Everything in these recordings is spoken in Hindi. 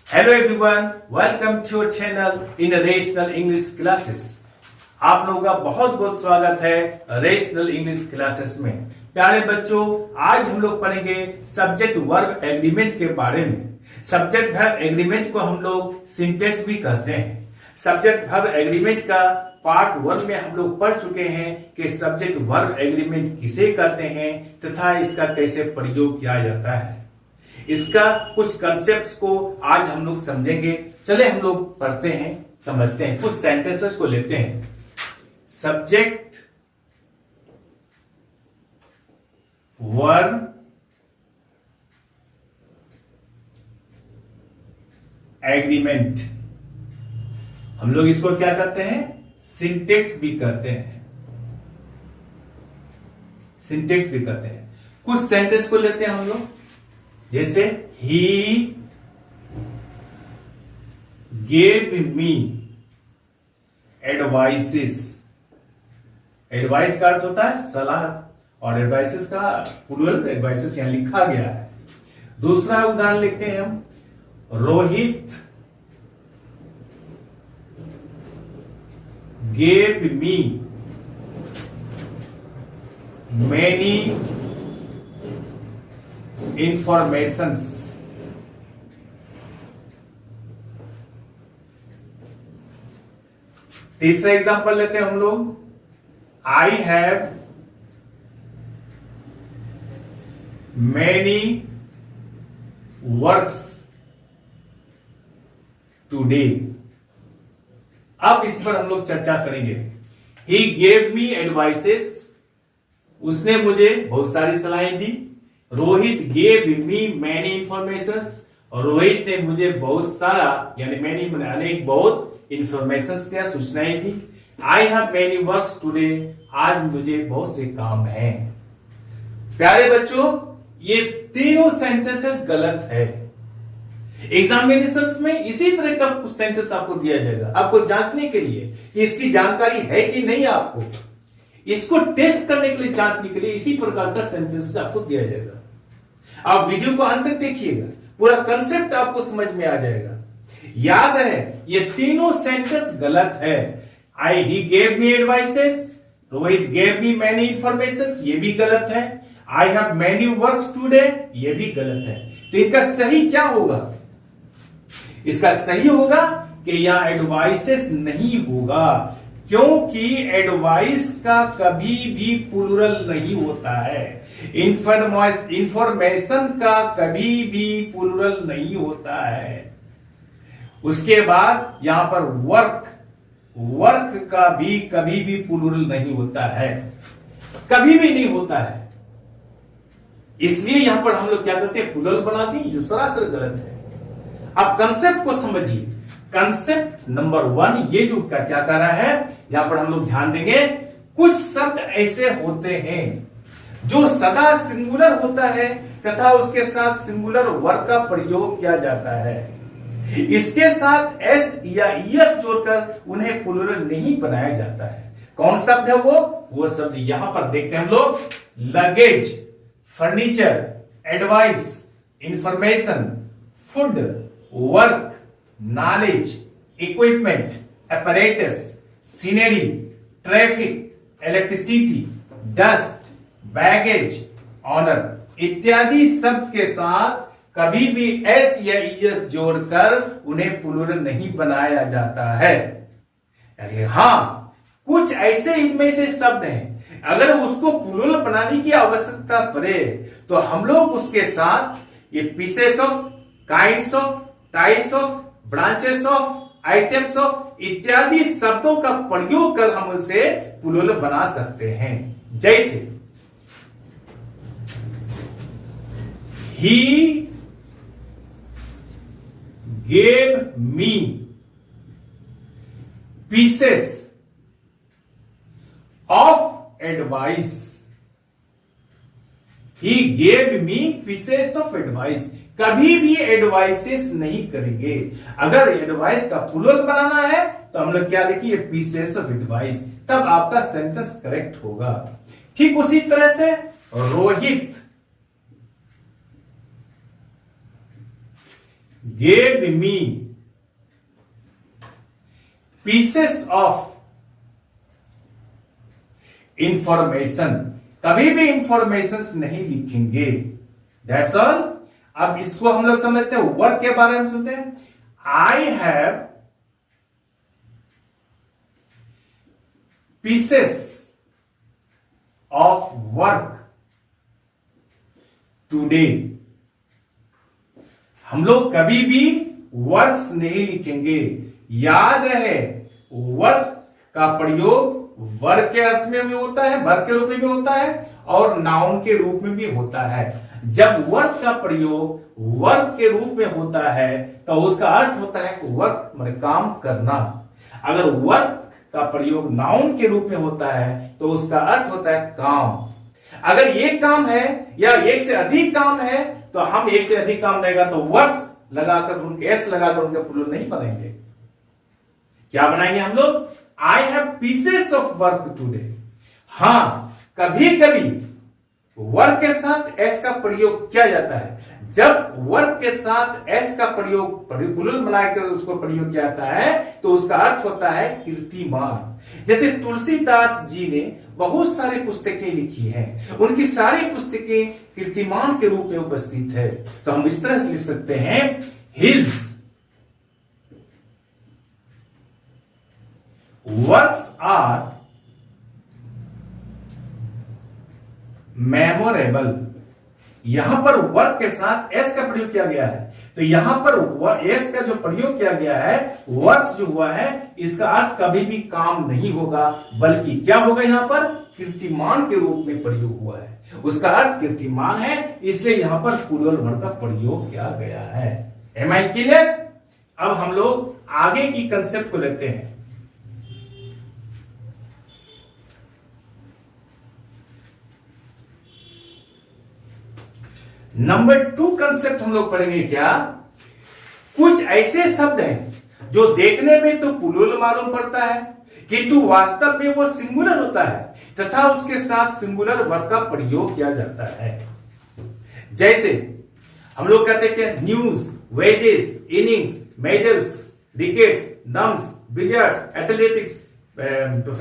Hello everyone, welcome to your channel in rational English classes. आप लोगों का बहुत बहुत स्वागत है रेशनल इंग्लिश क्लासेस में। प्यारे बच्चों, आज हम लोग पढ़ेंगे सब्जेक्ट वर्ब एग्रीमेंट के बारे में। सब्जेक्ट वर्ब एग्रीमेंट को हम लोग सिंटेक्स भी कहते हैं। सब्जेक्ट वर्ब एग्रीमेंट का पार्ट 1 में हम लोग पढ़ चुके हैं कि सब्जेक्ट वर्ब एग्रीमेंट किसे कहते हैं तथा इसका कैसे प्रयोग किया जाता है। इसका कुछ कंसेप्ट्स को आज हम लोग समझेंगे। चले हम लोग पढ़ते हैं, समझते हैं। कुछ सेंटेंसेस को लेते हैं। सब्जेक्ट वर्ब एग्रीमेंट, हम लोग इसको क्या कहते हैं? सिंटेक्स भी कहते हैं। सिंटेक्स भी कहते हैं। कुछ सेंटेंस को लेते हैं हम लोग, जैसे he gave me advices। Advice का अर्थ होता है सलाह, और एडवाइसेस का प्लूरल एडवाइसेस यहां लिखा गया है। दूसरा उदाहरण लिखते हैं हम, Rohit gave me many informations। तीसरा एग्जांपल लेते हैं हम लोग, आई हैव मैनी वर्क्स टुडे। अब इस पर हम लोग चर्चा करेंगे। ही गेव मी एडवाइसेस, उसने मुझे बहुत सारी सलाहें दी। Rohit gave me many information, और रोहित ने मुझे बहुत सारा यानी मैनी अनेक बहुत इंफॉर्मेशन दिया, सूचनाएं दी। I have many works today, आज मुझे बहुत से काम हैं। प्यारे बच्चों, ये तीनों सेंटेंसेस गलत है। एग्जामिनेशंस में इसी तरह का कुछ सेंटेंस आपको दिया जाएगा, आपको जांचने के लिए कि इसकी जानकारी है कि नहीं। आपको इसको टेस्ट करने के लिए, जांचने के लिए इसी प्रकार का सेंटेंस आपको दिया जाएगा। आप वीडियो को अंत तक देखिएगा, पूरा कंसेप्ट आपको समझ में आ जाएगा। याद है, ये तीनों सेंटेंस गलत है। He gave me advices, Rohit gave me many information, ये भी गलत है। आई हैव मैनी वर्क्स टुडे, ये भी गलत है। तो इनका सही क्या होगा? इसका सही होगा कि यहां एडवाइसेस नहीं होगा, क्योंकि एडवाइस का कभी भी प्लूरल नहीं होता है। इंफॉर्मेशन का कभी भी प्लूरल नहीं होता है। उसके बाद यहां पर वर्क का भी कभी भी प्लूरल नहीं होता है, कभी भी नहीं होता है। इसलिए यहां पर हम लोग क्या करते हैं? प्लूरल बना दी, जो सरासर गलत है। अब कंसेप्ट को समझिए। कंसेप्ट नंबर 1, ये जो क्या कर रहा है, यहां पर हम लोग ध्यान देंगे। कुछ शब्द ऐसे होते हैं जो सदा सिंगुलर होता है तथा उसके साथ सिंगुलर वर्ब का प्रयोग किया जाता है। इसके साथ एस या ईएस जोड़कर उन्हें प्लूरल नहीं बनाया जाता है। कौन शब्द है वो शब्द यहां पर देखते हैं हम लोग। Luggage, furniture, advice, information, food, work, knowledge, equipment, apparatus, scenery, traffic, electricity, dust, baggage, honour इत्यादि शब्द के साथ कभी भी एस या ईएस जोड़कर उन्हें प्लूरल नहीं बनाया जाता है। हां, कुछ ऐसे इनमें से शब्द हैं, अगर उसको प्लूरल बनाने की आवश्यकता पड़े तो हम लोग उसके साथ ये pieces of, kinds of, types of, branches of, items of इत्यादि शब्दों का प्रयोग कर हम उसे प्लूरल बना सकते हैं। जैसे he gave me pieces of advice. He gave me pieces of advice, कभी भी एडवाइसेस नहीं करेंगे। अगर एडवाइस का प्लूरल बनाना है तो हम लोग क्या लिखिए? पीसेस ऑफ एडवाइस, तब आपका सेंटेंस करेक्ट होगा। ठीक उसी तरह से Rohit gave me pieces of information, कभी भी इंफॉर्मेशन नहीं लिखेंगे। That's all. अब इसको हम लोग समझते हैं, वर्क के बारे में सुनते हैं। I have pieces of work today. हम लोग कभी भी वर्क्स नहीं लिखेंगे। याद रहे, वर्क का प्रयोग वर्ग के अर्थ में भी होता है, वर्ग के रूप में भी होता है और नाउन के रूप में भी होता है। जब वर्क का प्रयोग वर्ग के रूप में होता है तो उसका अर्थ होता है वर्क मतलब काम करना। अगर वर्क का प्रयोग नाउन के रूप में होता है तो उसका अर्थ होता है काम। अगर एक काम है या एक से अधिक काम है तो हम एक से अधिक काम रहेगा तो वर्ड्स लगाकर उनके एस लगाकर उनके प्लूरल नहीं बनाएंगे। क्या बनाएंगे हम लोग? I have pieces of work today. हां, कभी कभी वर्क के साथ एस का प्रयोग किया जाता है। जब वर्क के साथ एस का प्रयोग प्लूरल बनाकर उसको प्रयोग किया जाता है तो उसका अर्थ होता है कीर्तिमान। जैसे तुलसीदास जी ने बहुत सारी पुस्तकें लिखी हैं, उनकी सारी पुस्तकें कीर्तिमान के रूप में उपस्थित है। तो हम इस तरह से लिख सकते हैं, हिज वर्क्स आर मेमोरेबल। यहां पर वर्क के साथ एस का प्रयोग किया गया है, तो यहां पर एस का जो प्रयोग किया गया है, वर्क्स जो हुआ है, इसका अर्थ कभी भी काम नहीं होगा, बल्कि क्या होगा? यहां पर कीर्तिमान के रूप में प्रयोग हुआ है, उसका अर्थ कीर्तिमान है, इसलिए यहां पर प्लूरल वर्ड का प्रयोग किया गया है। Am I clear? अब हम लोग आगे की कंसेप्ट को लेते हैं। नंबर 2 कंसेप्ट हम लोग पढ़ेंगे। क्या? कुछ ऐसे शब्द हैं जो देखने में तो प्लूरल मालूम पड़ता है किंतु वास्तव में वो सिंगुलर होता है तथा उसके साथ सिंगुलर वर्ड का प्रयोग किया जाता है। जैसे हम लोग कहते हैं कि news, wages, innings, measures, wickets, nums, billiards, athletics,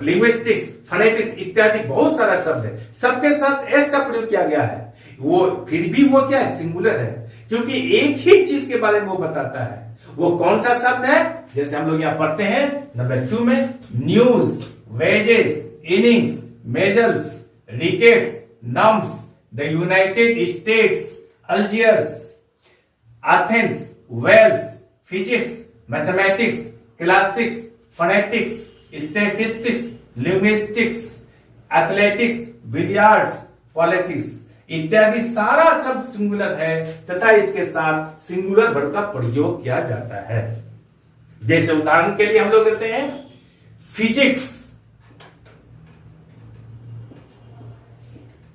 linguistics, phonetics इत्यादि बहुत सारा शब्द है। सबके साथ एस का प्रयोग किया गया है। वो फिर भी वो क्या है? सिंगुलर है, क्योंकि एक ही चीज के बारे में वो बताता है। वो कौन सा शब्द है? जैसे हम लोग यहां पढ़ते हैं नंबर 2 में, news, wages, innings, measures, wickets, नम्स, the United States, Algiers, Athens, Wales, physics, mathematics, classics, phonetics, statistics, linguistics, athletics, billiards, politics इत्यादि सारा शब्द सिंगुलर है तथा इसके साथ सिंगुलर वर्ड का प्रयोग किया जाता है। जैसे उदाहरण के लिए हम लोग कहते हैं physics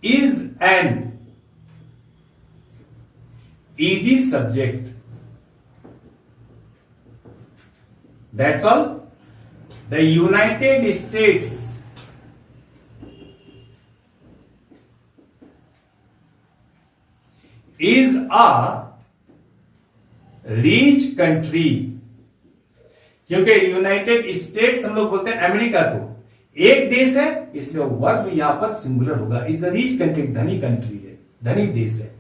is an easy subject, that's all. The United states is a rich country। क्योंकि यूनाइटेड स्टेट्स हम लोग बोलते हैं अमेरिका को, एक देश है, इसलिए वर्ब यहां पर सिंगुलर होगा। इज अ रिच कंट्री, धनी कंट्री है, धनी देश है।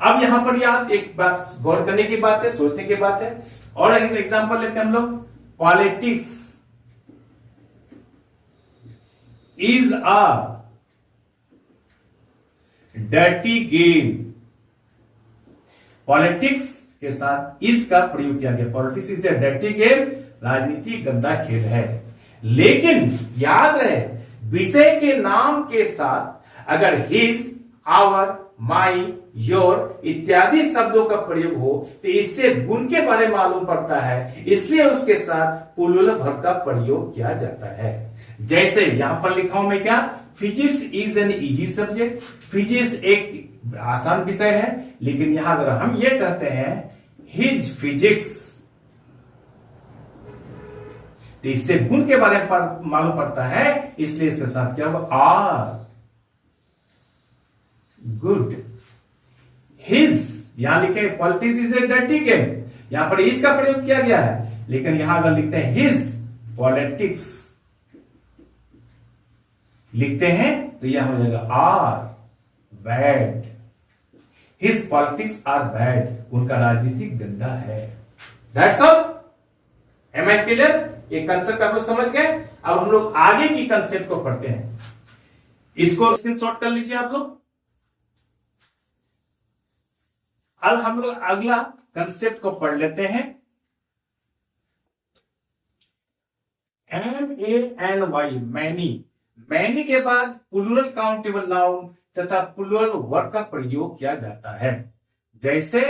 अब यहां पर यहां एक बात गौर करने की बात है, सोचने की बात है। और एग्जांपल लेते हैं हम लोग, politics is a dirty game. Politics के साथ इस का प्रयोग किया गया। Politics is a dirty game, राजनीति गंदा खेल है। लेकिन याद रहे, विषय के नाम के साथ अगर हिज, आवर, माई, योर इत्यादि शब्दों का प्रयोग हो तो इससे गुण के बारे में मालूम पड़ता है, इसलिए उसके साथ प्लूरल वर्ब का प्रयोग किया जाता है। जैसे यहां पर लिखा हूं मैं, क्या? Physics is an easy subject. Physics एक आसान विषय है, लेकिन यहां अगर हम ये कहते हैं हिज फिजिक्स तो इससे गुण के बारे में मालूम पड़ता है, इसलिए इसके साथ क्या होगा? Are good. हिज यहां लिखे politics is a dirty game, यहां पर इज का प्रयोग किया गया है, लेकिन यहां अगर लिखते हैं हिज पॉलिटिक्स लिखते हैं तो यह हो जाएगा are bad. His politics are bad, उनका राजनीतिक गंदा है। That's all. Am I clear? ये कंसेप्ट आप लोग समझ गए। अब हम लोग आगे की कंसेप्ट को पढ़ते हैं। इसको स्क्रीनशॉट कर लीजिए आप लोग। अब हम लोग अगला कंसेप्ट को पढ़ लेते हैं। MANY many. मैनी के बाद प्लूरल काउंटेबल नाउन तथा प्लूरल वर्ब का प्रयोग किया जाता है। जैसे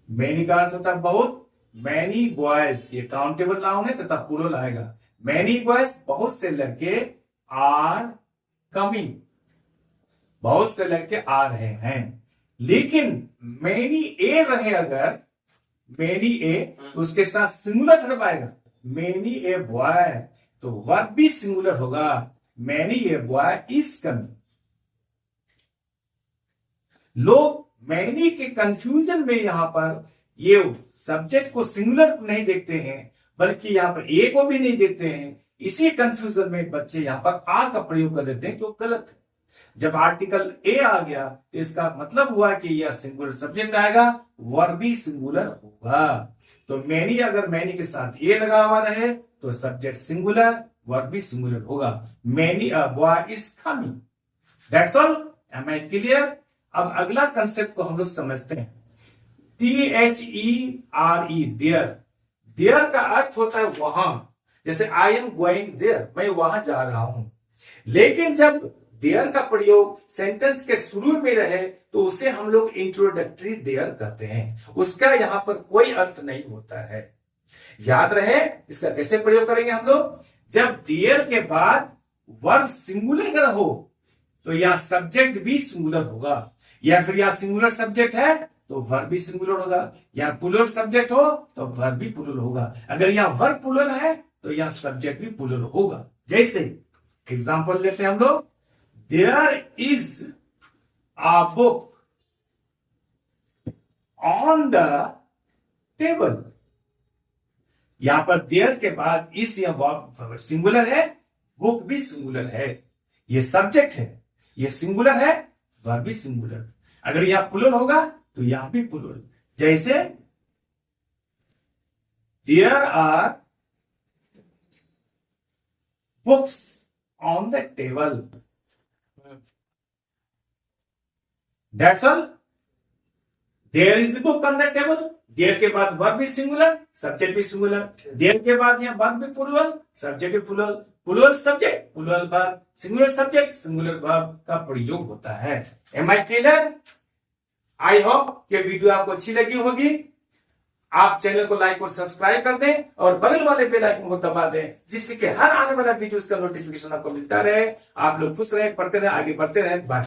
मैनी का अर्थ होता है बहुत। मैनी बॉयज ये काउंटेबल नाउन है तथा प्लूरल आएगा। मैनी बॉयज बहुत से लड़के आर कमिंग, बहुत से लड़के आ रहे हैं। लेकिन मैनी ए रहे अगर मैनी ए तो उसके साथ सिंगुलर वर्ब आएगा। मैनी ए बॉय तो वर्ब भी सिंगुलर होगा। Many a boy is coming. लोग मैनी के कंफ्यूजन में यहां पर ये सब्जेक्ट को सिंगुलर नहीं देखते हैं, बल्कि यहां पर ए को भी नहीं देखते हैं। इसी कंफ्यूजन में बच्चे यहां पर आर का प्रयोग कर देते हैं, जो गलत है। जब आर्टिकल ए आ गया तो इसका मतलब हुआ कि यह सिंगुलर सब्जेक्ट आएगा, वर्ब भी सिंगुलर होगा। तो मैनी अगर मैनी के साथ ए लगा हुआ रहे तो सब्जेक्ट सिंगुलर, वर्ब भी सिंगुलर होगा। Many a boy is coming. That's all. Am I clear? अब अगला कंसेप्ट को हम लोग समझते हैं। THERE there. देयर का अर्थ होता है वहां। जैसे आई एम गोइंग देयर, मैं वहां जा रहा हूं। लेकिन जब देयर का प्रयोग सेंटेंस के शुरू में रहे तो उसे हम लोग इंट्रोडक्टरी देयर कहते हैं। उसका यहां पर कोई अर्थ नहीं होता है। याद रहे इसका कैसे प्रयोग करेंगे हम लोग। जब देयर के बाद वर्ब सिंगुलर अगर हो तो यह सब्जेक्ट भी सिंगुलर होगा, या फिर यह सिंगुलर सब्जेक्ट है तो वर्ब भी सिंगुलर होगा, या प्लूरल सब्जेक्ट हो तो वर्ब भी प्लूरल होगा। अगर यह वर्ब प्लूरल है तो यह सब्जेक्ट भी प्लूरल होगा। जैसे एग्जांपल लेते हैं हम लोग। There is a book on the table. यहां पर देयर के बाद इस या वर्ब सिंगुलर है, बुक भी सिंगुलर है। ये सब्जेक्ट है, ये सिंगुलर है, वर्ब भी सिंगुलर। अगर यह प्लूरल होगा तो यहां भी प्लूरल। जैसे there are books on the table. That's all. There is a book on the table. There के बाद वर्ब भी सिंगुलर, सब्जेक्ट भी सिंगुलर। देयर के बाद यहां वर्ब भी प्लूरल, सब्जेक्ट भी plural. Plural subject, plural verb, singular subject, singular verb का प्रयोग होता है। Am I clear? I hope ये वीडियो आपको अच्छी लगी होगी। आप चैनल को लाइक और सब्सक्राइब कर दें और बगल वाले बेल आइकन को दबा दें, जिससे कि हर आने वाला वीडियो का नोटिफिकेशन आपको मिलता रहे। आप लोग खुश रहे, पढ़ते रहे, आगे बढ़ते रहे। बाय।